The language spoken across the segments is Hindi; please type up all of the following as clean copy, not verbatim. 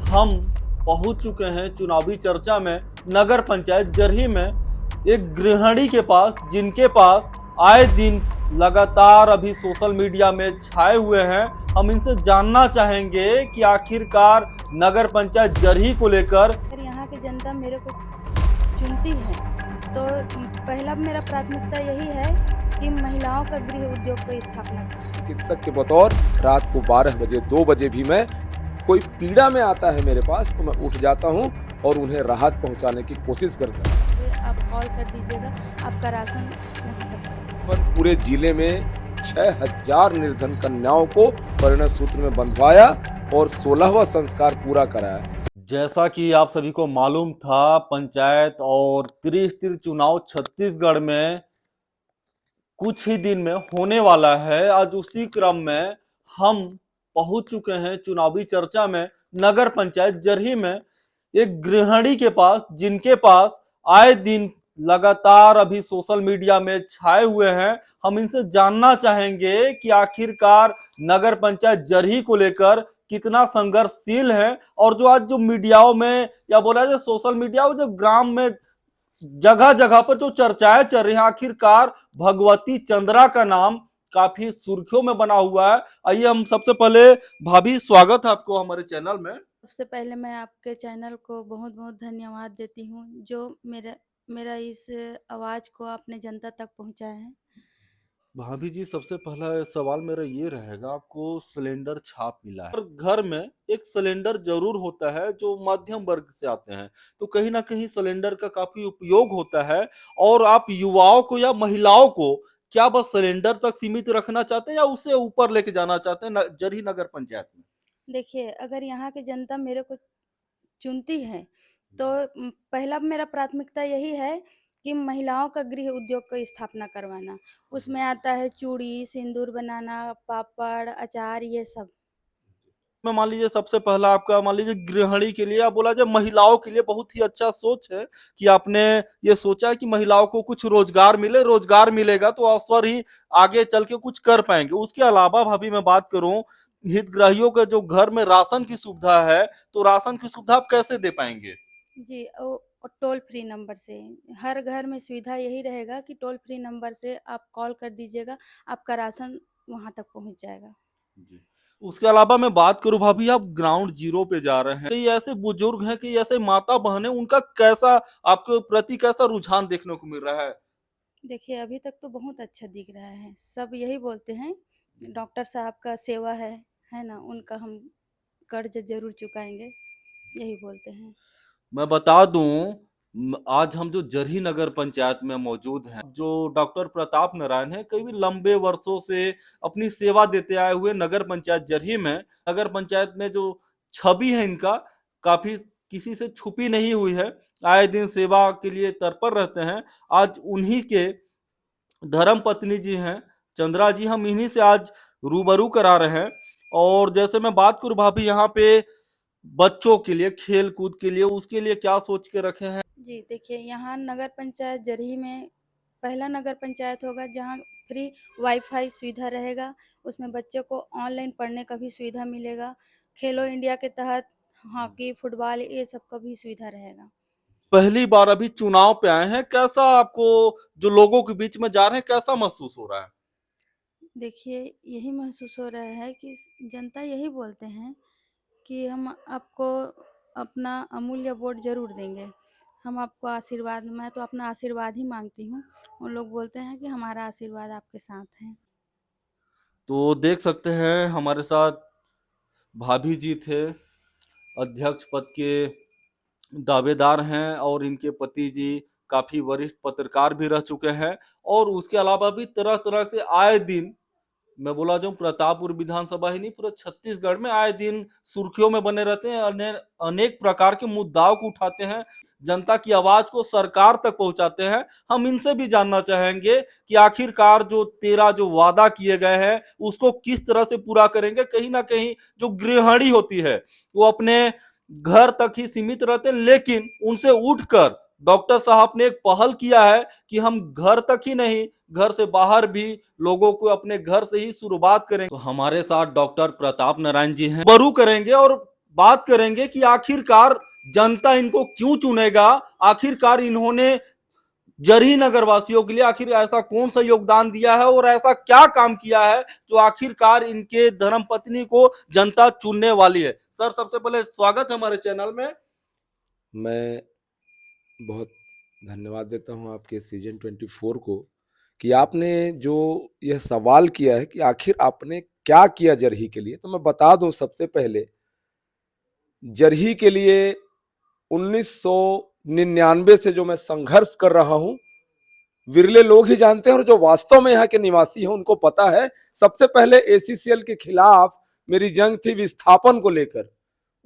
हम पहुंच चुके हैं चुनावी चर्चा में नगर पंचायत जरही में एक गृहिणी के पास, जिनके पास आए दिन लगातार अभी सोशल मीडिया में छाए हुए हैं। हम इनसे जानना चाहेंगे कि आखिरकार नगर पंचायत जरही को लेकर अगर यहाँ की जनता मेरे को चुनती है तो पहला मेरा प्राथमिकता यही है कि महिलाओं का गृह उद्योग की स्थापना करें। चिकित्सक के बतौर रात को 12 बजे 2 बजे भी मैं कोई पीड़ा में आता है मेरे पास तो मैं उठ जाता हूं और उन्हें राहत पहुंचाने की कोशिश करता हूं। आप कॉल कर दीजिएगा, आपका राशन वहाँ तक। पर पूरे जिले में 6000 निर्धन कन्याओं को परिणय सूत्र में बंधवाया और 16वां संस्कार पूरा कराया। जैसा कि आप सभी को मालूम था, पंचायत और त्रिस्तरीय चुनाव छत्तीसगढ़ में कुछ ही दिन में होने वाला है। आज उसी क्रम में हम पहुंच चुके हैं चुनावी चर्चा में नगर पंचायत जरही में एक गृहिणी के पास, जिनके पास आए दिन लगातार अभी सोशल मीडिया में छाए हुए हैं। हम इनसे जानना चाहेंगे कि आखिरकार नगर पंचायत जरही को लेकर कितना संघर्षशील है, और जो आज जो मीडियाओं में या बोला जाए सोशल मीडिया और जो ग्राम में जगह जगह पर जो चर्चाएं चल रही हैं, आखिरकार भगवती चंद्रा का नाम काफी सुर्खियों में बना हुआ है। आइए हम सबसे पहले, भाभी स्वागत है आपको हमारे चैनल में। सबसे पहले मैं आपके चैनल को बहुत बहुत धन्यवाद देती हूँ जो मेरा इस आवाज़ को आपने जनता तक पहुँचाया है। भाभी जी, सबसे पहला सवाल मेरा ये रहेगा, आपको सिलेंडर छाप मिला है और घर में एक सिलेंडर जरूर होता है जो मध्यम वर्ग से आते हैं, तो कहीं ना कहीं सिलेंडर का काफी उपयोग होता है। और आप युवाओं को या महिलाओं को क्या बस सिलेंडर तक सीमित रखना चाहते हैं या उससे ऊपर लेके जाना चाहते हैं जरही नगर पंचायत में? देखिए, अगर यहाँ की जनता मेरे को चुनती है तो पहला मेरा प्राथमिकता यही है कि महिलाओं का गृह उद्योग की स्थापना करवाना। उसमें आता है चूड़ी, सिंदूर बनाना, पापड़, अचार, ये सब। में मान लीजिए सबसे पहला आपका, मान लीजिए गृहिणी के लिए, आप बोला जाए महिलाओं के लिए बहुत ही अच्छा सोच है कि आपने ये सोचा है कि महिलाओं को कुछ रोजगार मिले। रोजगार मिलेगा तो अवसर ही आगे चल के कुछ कर पाएंगे। उसके अलावा भाभी मैं बात करूं, हितग्राहियों के जो घर में राशन की सुविधा है, तो राशन की सुविधा आप कैसे दे पाएंगे? जी, टोल फ्री नंबर से। हर घर में सुविधा यही रहेगा कि टोल फ्री नंबर से आप कॉल कर दीजिएगा, आपका राशन वहाँ तक पहुँच जाएगा। जी। उसके अलावा मैं बात करूं भाभी, आप ग्राउंड जीरो पे जा रहे हैं, कई ऐसे बुजुर्ग हैं, कई ऐसे माता बहनें, उनका कैसा आपके प्रति कैसा रुझान देखने को मिल रहा है? देखिए, अभी तक तो बहुत अच्छा दिख रहा है। सब यही बोलते हैं, डॉक्टर साहब का सेवा है ना? उनका हम कर्ज ज़रूर चुकाएँगे, यही बोलते हैं। मैं बता दूं, आज हम जो जरही नगर पंचायत में मौजूद हैं, जो डॉक्टर प्रताप नारायण है, कई भी लंबे वर्षों से अपनी सेवा देते आए हुए नगर पंचायत जरही में, नगर पंचायत में जो छवि है इनका काफी किसी से छुपी नहीं हुई है। आए दिन सेवा के लिए तत्पर रहते हैं। आज उन्हीं के धर्म पत्नी जी हैं चंद्रा जी, हम इन्हीं से आज रूबरू करा रहे हैं। और जैसे मैं बात करूं भाभी, यहाँ पे बच्चों के लिए खेल कूद के लिए, उसके लिए क्या सोच के रखे हैं? जी, देखिए, यहाँ नगर पंचायत जरही में पहला नगर पंचायत होगा जहाँ फ्री वाईफ़ाई सुविधा रहेगा। उसमें बच्चों को ऑनलाइन पढ़ने का भी सुविधा मिलेगा। खेलो इंडिया के तहत हॉकी, फुटबॉल, ये सब का भी सुविधा रहेगा। पहली बार अभी चुनाव पे आए हैं, कैसा आपको जो लोगों के बीच में जा रहे हैं, कैसा महसूस हो रहा है? देखिए, यही महसूस हो रहा है कि जनता यही बोलते हैं कि हम आपको अपना अमूल्य वोट ज़रूर देंगे। हम आपको आशीर्वाद, मैं तो अपना आशीर्वाद ही माँगती हूँ। उन लोग बोलते हैं कि हमारा आशीर्वाद आपके साथ है। तो देख सकते हैं हमारे साथ भाभी जी थे, अध्यक्ष पद के दावेदार हैं, और इनके पति जी काफी वरिष्ठ पत्रकार भी रह चुके हैं। और उसके अलावा भी तरह तरह से आए दिन, मैं बोला जो प्रतापपुर विधानसभा ही नहीं, पूरे छत्तीसगढ़ में आए दिन सुर्खियों में बने रहते हैं। अनेक प्रकार के मुद्दाओं को उठाते हैं, जनता की आवाज को सरकार तक पहुंचाते हैं। हम इनसे भी जानना चाहेंगे कि आखिरकार जो 13 जो वादा किए गए हैं उसको किस तरह से पूरा करेंगे। कहीं ना कहीं जो गृहिणी होती है वो अपने घर तक ही सीमित रहते हैं, लेकिन उनसे उठकर डॉक्टर साहब ने एक पहल किया है कि हम घर तक ही नहीं, घर से बाहर भी लोगों को अपने घर से ही शुरुआत करें। तो हमारे साथ डॉक्टर प्रताप नारायण जी हैं, बरू करेंगे और बात करेंगे कि आखिरकार जनता इनको क्यों चुनेगा, आखिरकार इन्होंने जरही नगर वासियों के लिए आखिर ऐसा कौन सा योगदान दिया है और ऐसा क्या काम किया है जो आखिरकार इनके धर्मपत्नी को जनता चुनने वाली है। सर, सबसे पहले स्वागत है हमारे चैनल में। मैं बहुत धन्यवाद देता हूं आपके सीजन 24 को कि आपने जो यह सवाल किया है कि आखिर आपने क्या किया जरही के लिए। तो मैं बता दूं, सबसे पहले जरही के लिए 1999 से जो मैं संघर्ष कर रहा हूं, विरले लोग ही जानते हैं और जो वास्तव में यहाँ के निवासी हैं उनको पता है। सबसे पहले एसीसीएल के खिलाफ मेरी जंग थी विस्थापन को लेकर।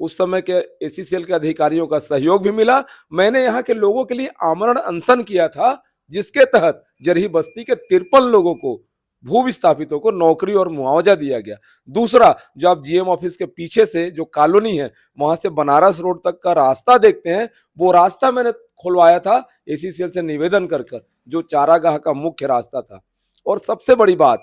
उस समय के एसीसीएल के अधिकारियों का सहयोग भी मिला। मैंने यहाँ के लोगों के लिए आमरण अनशन किया था, जिसके तहत जरही बस्ती के 53 लोगों को, भू विस्थापितों को नौकरी और मुआवजा दिया गया। दूसरा, जो आप जीएम ऑफिस के पीछे से जो कॉलोनी है, वहां से बनारस रोड तक का रास्ता देखते हैं, वो रास्ता मैंने खुलवाया था एसीसीएल से निवेदन कर कर, जो चारागाह का मुख्य रास्ता था। और सबसे बड़ी बात,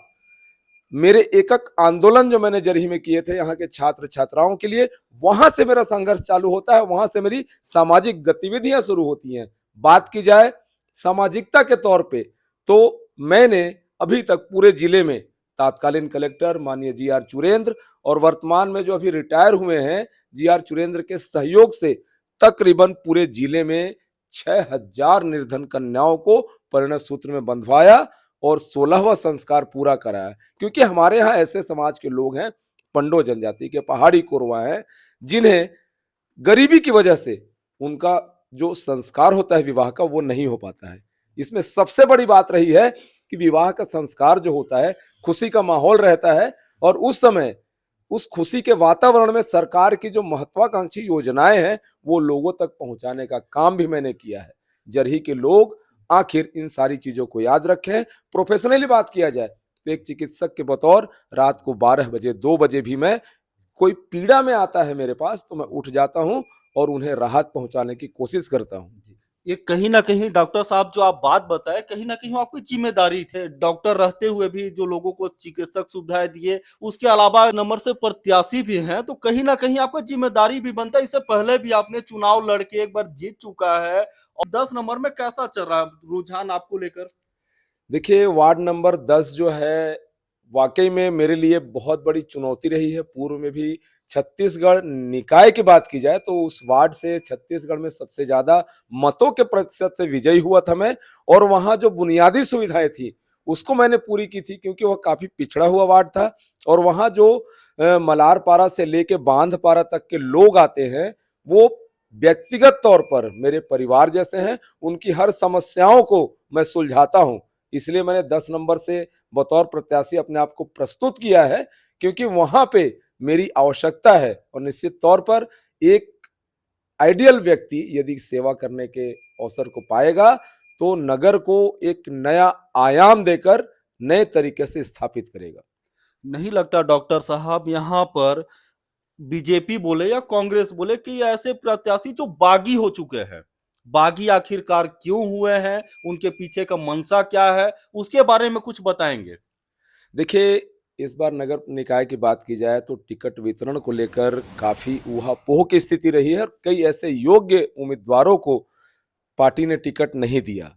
मेरे एकक आंदोलन जो मैंने जरही में किए थे यहाँ के छात्र छात्राओं के लिए, वहां से मेरा संघर्ष चालू होता है, वहां से मेरी सामाजिक गतिविधियां शुरू होती हैं। बात की जाए सामाजिकता के तौर पे, तो मैंने अभी तक पूरे जिले में तात्कालीन कलेक्टर माननीय जी.आर. चुरेंद्र और वर्तमान में जो अभी रिटायर हुए हैं जी.आर. चुरेंद्र के सहयोग से तकरीबन पूरे जिले में 6000 निर्धन कन्याओं को परिणय सूत्र में बंधवाया और 16वां संस्कार पूरा कराया। क्योंकि हमारे यहाँ ऐसे समाज के लोग हैं, पंडो जनजाति के, पहाड़ी कोरवा हैं, जिन्हें गरीबी की वजह से उनका जो संस्कार होता है विवाह का, वो नहीं हो पाता है। इसमें सबसे बड़ी बात रही है कि विवाह का संस्कार जो होता है, खुशी का माहौल रहता है, और उस समय उस खुशी के वातावरण में सरकार की जो महत्वाकांक्षी योजनाएं हैं, वो लोगों तक पहुंचाने का काम भी मैंने किया है। जरही के लोग आखिर इन सारी चीजों को याद रखें। प्रोफेशनली बात किया जाए तो एक चिकित्सक के बतौर रात को 12 बजे 2 बजे भी मैं, कोई पीड़ा में आता है मेरे पास, तो मैं उठ जाता हूं और उन्हें राहत पहुंचाने की कोशिश करता हूं। ये कहीं ना कहीं डॉक्टर साहब जो आप बात बताए, कहीं ना कहीं वो आपकी जिम्मेदारी थे। डॉक्टर रहते हुए भी जो लोगों को चिकित्सक सुविधाएं दिए, उसके अलावा नंबर से प्रत्याशी भी हैं, तो कहीं ना कहीं आपका जिम्मेदारी भी बनता है। इससे पहले भी आपने चुनाव लड़के एक बार जीत चुका है, और 10 नंबर में कैसा चल रहा है रुझान आपको लेकर? देखिए, वार्ड नंबर 10 जो है, वाकई में मेरे लिए बहुत बड़ी चुनौती रही है। पूर्व में भी छत्तीसगढ़ निकाय की बात की जाए तो उस वार्ड से छत्तीसगढ़ में सबसे ज्यादा मतों के प्रतिशत से विजयी हुआ था मैं। और वहां जो बुनियादी सुविधाएं थी उसको मैंने पूरी की थी, क्योंकि वह काफी पिछड़ा हुआ वार्ड था। और वहां जो मलारपारा से लेके बांधपारा तक के लोग आते हैं, वो व्यक्तिगत तौर पर मेरे परिवार जैसे हैं। उनकी हर समस्याओं को मैं सुलझाता हूं। इसलिए मैंने 10 नंबर से बतौर प्रत्याशी अपने आप को प्रस्तुत किया है, क्योंकि वहां पे मेरी आवश्यकता है। और निश्चित तौर पर एक आइडियल व्यक्ति यदि सेवा करने के अवसर को पाएगा, तो नगर को एक नया आयाम देकर नए तरीके से स्थापित करेगा। नहीं लगता डॉक्टर साहब यहाँ पर बीजेपी बोले या कांग्रेस बोले कि ऐसे प्रत्याशी जो बागी हो चुके हैं, बागी आखिरकार क्यों हुए हैं, उनके पीछे का मंशा क्या है, उसके बारे में कुछ बताएंगे? देखिए, इस बार नगर निकाय की बात की जाए तो टिकट वितरण को लेकर काफी ऊहापोह की स्थिति रही है और कई ऐसे योग्य उम्मीदवारों को पार्टी ने टिकट नहीं दिया।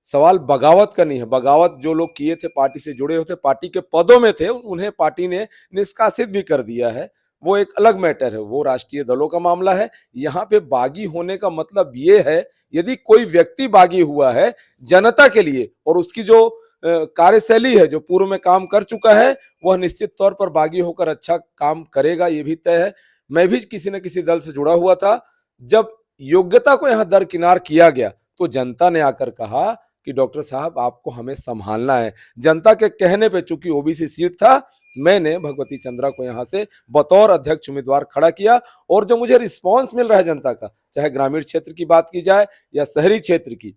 सवाल बगावत का नहीं है। बगावत जो लोग किए थे, पार्टी से जुड़े होते, पार्टी के पदों में थे, उन्हें पार्टी ने निष्कासित भी कर दिया है। वो एक अलग मैटर है, वो राष्ट्रीय दलों का मामला है। यहाँ पे बागी होने का मतलब ये है, यदि कोई व्यक्ति बागी हुआ है जनता के लिए और उसकी जो कार्यशैली है, जो पूर्व में काम कर चुका है, वह निश्चित तौर पर बागी होकर अच्छा काम करेगा, ये भी तय है। मैं भी किसी न किसी दल से जुड़ा हुआ था। जब योग्यता को यहाँ दरकिनार किया गया तो जनता ने आकर कहा कि डॉक्टर साहब, आपको हमें संभालना है। जनता के कहने पे, चूंकि ओबीसी सीट था, मैंने भगवती चंद्रा को यहाँ से बतौर अध्यक्ष उम्मीदवार खड़ा किया। और जो मुझे रिस्पांस मिल रहा है जनता का, चाहे ग्रामीण क्षेत्र की बात की जाए या शहरी क्षेत्र की,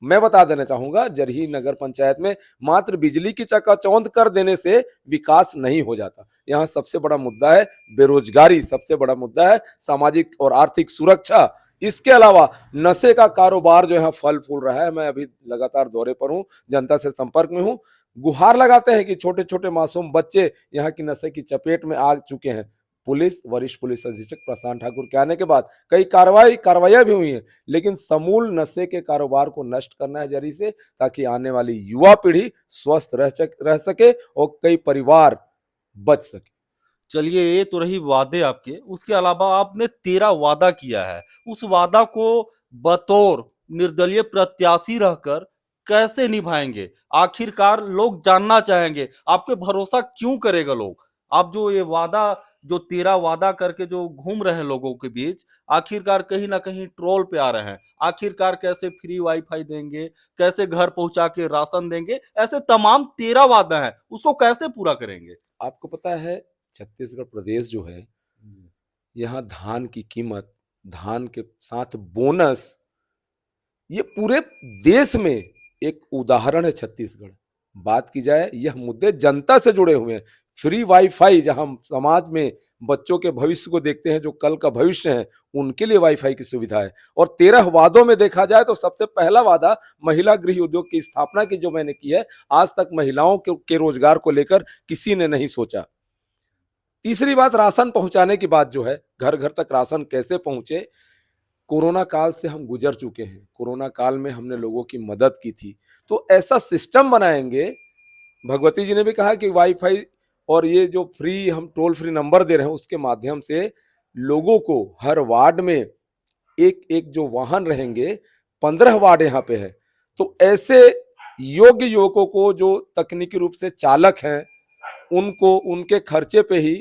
मैं बता देना चाहूंगा, जरही नगर पंचायत में मात्र बिजली की चकाचौंध कर देने से विकास नहीं हो जाता। यहाँ सबसे बड़ा मुद्दा है बेरोजगारी, सबसे बड़ा मुद्दा है सामाजिक और आर्थिक सुरक्षा। इसके अलावा नशे का कारोबार जो है फल फूल रहा है। मैं अभी लगातार दौरे पर हूँ, जनता से संपर्क में हूँ। गुहार लगाते हैं कि छोटे छोटे मासूम बच्चे यहाँ की नशे की चपेट में आ चुके हैं। पुलिस वरिष्ठ पुलिस अधीक्षक प्रशांत ठाकुर के आने के बाद कई कार्रवाइयां भी हुई हैं, लेकिन समूल नशे के कारोबार को नष्ट करना है जरी से, ताकि आने वाली युवा पीढ़ी स्वस्थ रह सके और कई परिवार बच सके। चलिए, ये तो रही वादे आपके। उसके अलावा आपने 13 वादा किया है। उस वादा को बतौर निर्दलीय प्रत्याशी रहकर कैसे निभाएंगे? आखिरकार लोग जानना चाहेंगे, आप पे भरोसा क्यों करेगा लोग? आप जो ये वादा, जो 13 वादा करके जो घूम रहे हैं लोगों के बीच, आखिरकार कहीं ना कहीं ट्रोल पे आ रहे हैं। आखिरकार कैसे फ्री वाईफाई देंगे, कैसे घर पहुंचा के राशन देंगे, ऐसे तमाम 13 वादा है, उसको कैसे पूरा करेंगे? आपको पता है छत्तीसगढ़ प्रदेश जो है, यहाँ धान की कीमत, धान के साथ बोनस, ये पूरे देश में एक उदाहरण है छत्तीसगढ़। बात की जाए, यह मुद्दे जनता से जुड़े हुए हैं। फ्री वाईफाई, जहां हम समाज में बच्चों के भविष्य को देखते हैं, जो कल का भविष्य है, उनके लिए वाईफाई की सुविधा है। और 13 वादों में देखा जाए तो सबसे पहला वादा महिला गृह उद्योग की स्थापना की जो मैंने की है। आज तक महिलाओं के रोजगार को लेकर किसी ने नहीं सोचा। तीसरी बात, राशन पहुंचाने की बात जो है, घर घर तक राशन कैसे पहुंचे। कोरोना काल से हम गुजर चुके हैं, कोरोना काल में हमने लोगों की मदद की थी, तो ऐसा सिस्टम बनाएंगे। भगवती जी ने भी कहा कि वाईफाई और ये जो फ्री हम टोल फ्री नंबर दे रहे हैं, उसके माध्यम से लोगों को हर वार्ड में एक एक जो वाहन रहेंगे, 15 वार्ड यहाँ पे है, तो ऐसे योग्य युवकों को जो तकनीकी रूप से चालक हैं, उनको उनके खर्चे पे ही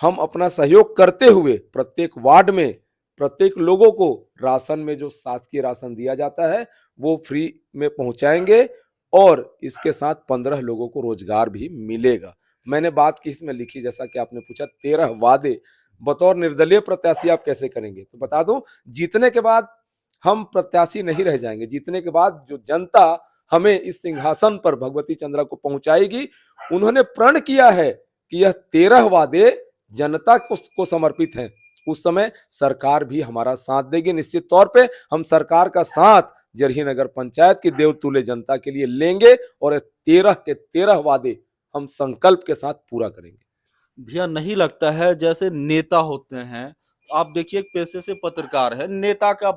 हम अपना सहयोग करते हुए प्रत्येक वार्ड में प्रत्येक लोगों को राशन में जो शासकीय राशन दिया जाता है वो फ्री में पहुंचाएंगे, और इसके साथ 15 लोगों को रोजगार भी मिलेगा। मैंने बात की इसमें लिखी, जैसा कि आपने पूछा 13 वादे बतौर निर्दलीय प्रत्याशी आप कैसे करेंगे, तो बता दूं, जीतने के बाद हम प्रत्याशी नहीं रह जाएंगे। जीतने के बाद जो जनता हमें इस सिंहासन पर भगवती चंद्रा को पहुंचाएगी, उन्होंने प्रण किया है कि यह 13 वादे जनता को समर्पित हैं। उस समय सरकार भी हमारा साथ देगी। निश्चित तौर पे हम सरकार का साथ जरही नगर पंचायत की देवतुल्य जनता के लिए लेंगे, और 13 के 13 वादे हम संकल्प के साथ पूरा करेंगे। भैया, नहीं लगता है जैसे नेता होते हैं, आप देखिए एक पेशे से पत्रकार है, नेता का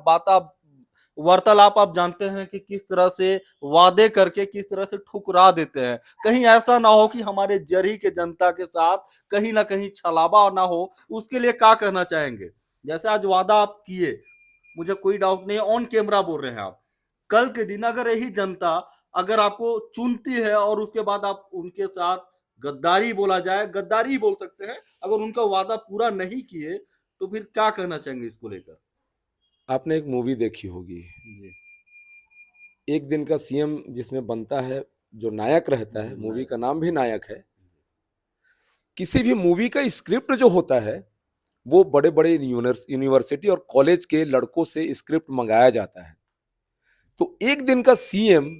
वार्तालाप आप जानते हैं कि किस तरह से वादे करके किस तरह से ठुकरा देते हैं। कहीं ऐसा ना हो कि हमारे जरही के जनता के साथ कहीं ना कहीं छलावा ना हो, उसके लिए क्या कहना चाहेंगे? जैसे आज वादा आप किए, मुझे कोई डाउट नहीं है, ऑन कैमरा बोल रहे हैं आप, कल के दिन अगर यही जनता अगर आपको चुनती है और उसके बाद आप उनके साथ गद्दारी बोला जाए, गद्दारी बोल सकते हैं, अगर उनका वादा पूरा नहीं किए, तो फिर क्या कहना चाहेंगे इसको लेकर? आपने एक मूवी देखी होगी, जी। एक दिन का सीएम, जिसमें बनता है, जो नायक रहता है, मूवी का नाम भी नायक है। किसी भी मूवी का स्क्रिप्ट जो होता है, वो बड़े बड़े यूनिवर्सिटी और कॉलेज के लड़कों से स्क्रिप्ट मंगाया जाता है। तो एक दिन का सीएम,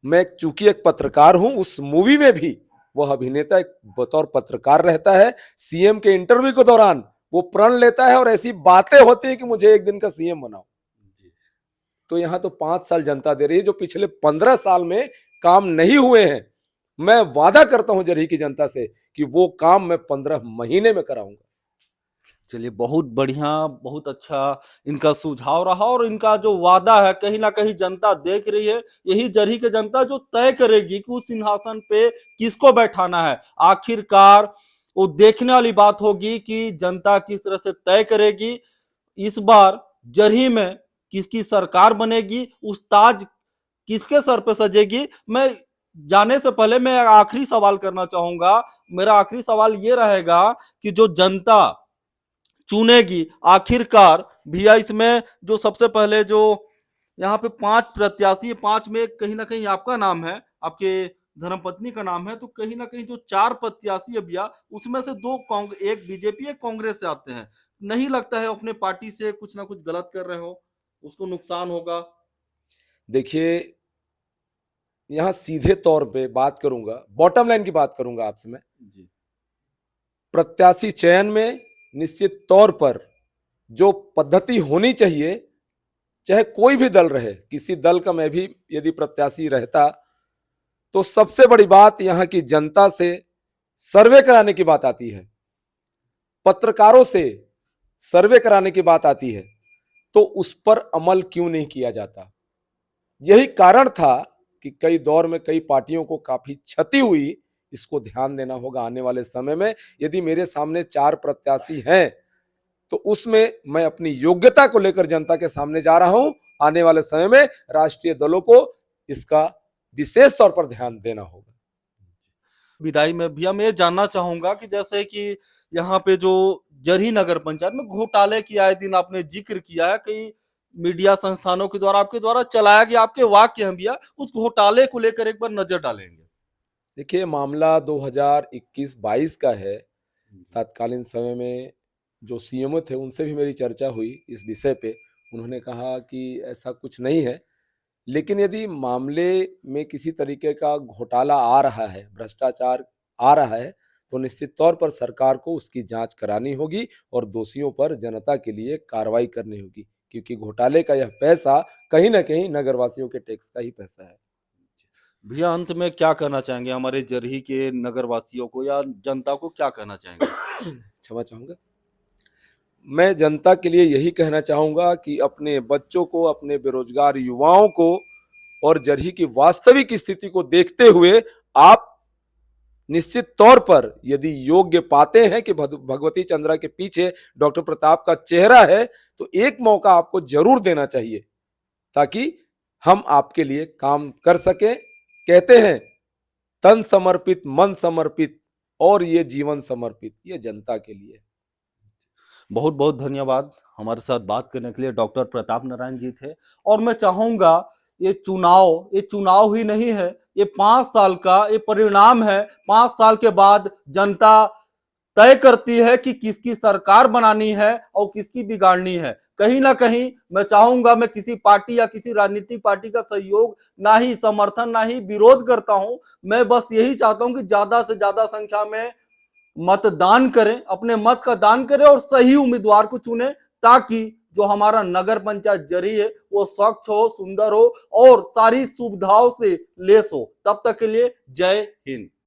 मैं चूंकि एक पत्रकार हूं, उस मूवी में भी वह अभिनेता एक बतौर पत्रकार रहता है। सीएम के इंटरव्यू के दौरान वो प्रण लेता है और ऐसी बातें होती है कि मुझे एक दिन का सीएम बनाओ। तो यहां तो 5 साल जनता दे रही है, जो पिछले 15 साल में काम नहीं हुए हैं। मैं वादा करता हूं जरही की जनता से कि वो काम मैं 15 महीने में कराऊंगा। चलिए, बहुत बढ़िया, बहुत अच्छा इनका सुझाव रहा, और इनका जो वादा है कहीं ना कहीं जनता देख रही है। यही जरही की जनता जो तय करेगी कि उस सिंहासन पे किसको बैठाना है। आखिरकार वो देखने वाली बात होगी कि जनता किस तरह से तय करेगी। इस बार जरही में किसकी सरकार बनेगी, उस ताज किसके सर पे सजेगी। मैं जाने से पहले मैं आखिरी सवाल करना चाहूंगा। मेरा आखिरी सवाल ये रहेगा कि जो जनता चुनेगी आखिरकार भैया, इसमें जो सबसे पहले जो यहाँ पे 5 प्रत्याशी है, 5 में कहीं ना कहीं आपका नाम है, आपके धर्मपत्नी का नाम है, तो कहीं ना कहीं जो 4 प्रत्याशी है भैया, उसमें से 2 एक बीजेपी एक कांग्रेस से आते हैं। नहीं लगता है अपने पार्टी से कुछ ना कुछ गलत कर रहे हो, उसको नुकसान होगा? देखिए, यहां सीधे तौर पे बात करूंगा, बॉटम लाइन की बात करूंगा आपसे मैं। जी। प्रत्याशी चयन में निश्चित तौर पर जो पद्धति होनी चाहिए, चाहे कोई भी दल रहे, किसी दल का मैं भी यदि प्रत्याशी रहता, तो सबसे बड़ी बात यहां की जनता से सर्वे कराने की बात आती है। पत्रकारों से सर्वे कराने की बात आती है तो उस पर अमल क्यों नहीं किया जाता। यही कारण था कि कई दौर में कई पार्टियों को काफी क्षति हुई। इसको ध्यान देना होगा आने वाले समय में। यदि मेरे सामने 4 प्रत्याशी हैं तो उसमें मैं अपनी योग्यता को लेकर जनता के सामने जा रहा हूं। आने वाले समय में राष्ट्रीय दलों को इसका विशेष तौर पर ध्यान देना होगा। विदाई में भैया मैं ये जानना चाहूंगा कि जैसे कि यहाँ पे जो जरही नगर पंचायत में घोटाले की आए दिन आपने जिक्र किया है, कई मीडिया संस्थानों के द्वारा आपके द्वारा चलाया गया आपके वाक्य हैं भैया, उस घोटाले को लेकर एक बार नजर डालेंगे। देखिए, मामला 2021-22 का है। तत्कालीन समय में जो सीएमओ थे उनसे भी मेरी चर्चा हुई इस विषय पे। उन्होंने कहा कि ऐसा कुछ नहीं है, लेकिन यदि मामले में किसी तरीके का घोटाला आ रहा है, भ्रष्टाचार आ रहा है, तो निश्चित तौर पर सरकार को उसकी जांच करानी होगी और दोषियों पर जनता के लिए कार्रवाई करनी होगी, क्योंकि घोटाले का यह पैसा कहीं ना कहीं नगरवासियों के टैक्स का ही पैसा है। भैया अंत में क्या कहना चाहेंगे हमारे जरही के नगरवासियों को या जनता को, क्या कहना चाहेंगे? क्षमा चाहूंगा। मैं जनता के लिए यही कहना चाहूंगा कि अपने बच्चों को, अपने बेरोजगार युवाओं को और जरही की वास्तविक स्थिति को देखते हुए आप निश्चित तौर पर यदि योग्य पाते हैं कि भगवती चंद्रा के पीछे डॉक्टर प्रताप का चेहरा है, तो एक मौका आपको जरूर देना चाहिए ताकि हम आपके लिए काम कर सकें। कहते हैं तन समर्पित, मन समर्पित और ये जीवन समर्पित, ये जनता के लिए। बहुत बहुत धन्यवाद हमारे साथ बात करने के लिए। डॉक्टर प्रताप नारायण जी थे। और मैं चाहूंगा ये चुनाव ही नहीं है, ये 5 साल का ये परिणाम है। 5 साल के बाद जनता तय करती है कि किसकी सरकार बनानी है और किसकी बिगाड़नी है। कहीं ना कहीं मैं चाहूंगा, मैं किसी पार्टी या किसी राजनीतिक पार्टी का सहयोग ना ही समर्थन ना ही विरोध करता हूं। मैं बस यही चाहता हूं कि ज्यादा से ज्यादा संख्या में मतदान करें, अपने मत का दान करें और सही उम्मीदवार को चुने, ताकि जो हमारा नगर पंचायत जरही है वो स्वच्छ हो, सुंदर हो और सारी सुविधाओं से लेस हो। तब तक के लिए जय हिंद।